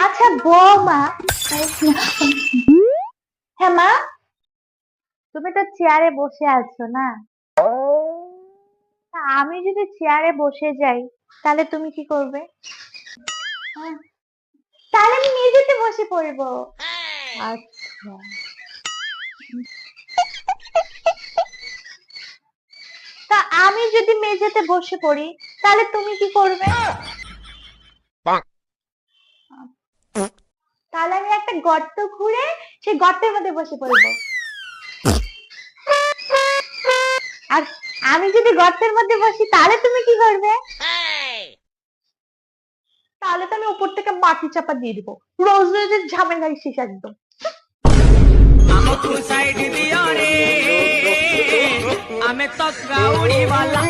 আচ্ছা বৌমা, হ্যাঁ মা, তুমি তো চেয়ারে বসে আছো না? তা আমি যদি চেয়ারে বসে যাই তাহলে তুমি কি করবে? আহ, তাহলে আমি মেঝেতে বসে পড়বো। আচ্ছা, তা আমি যদি মেঝেতে বসে পড়ি তাহলে তুমি কি করবে? তাহলে আমি একটা গর্ত খুঁড়ে সেই গর্তের মধ্যে বসে পড়বো। আর আমি যদি গর্তের মধ্যে বসি তাহলে তুমি কি করবে? তাহলে তো আমি উপর থেকে মাটি চাপা দিয়ে দিব। রোজ রোজের ঝামেলা শেষ একদম। ଆମକୁ ସାଇଡ ଦିଅରେ ଆମେ ତ ଗାଉଡି ବାଲା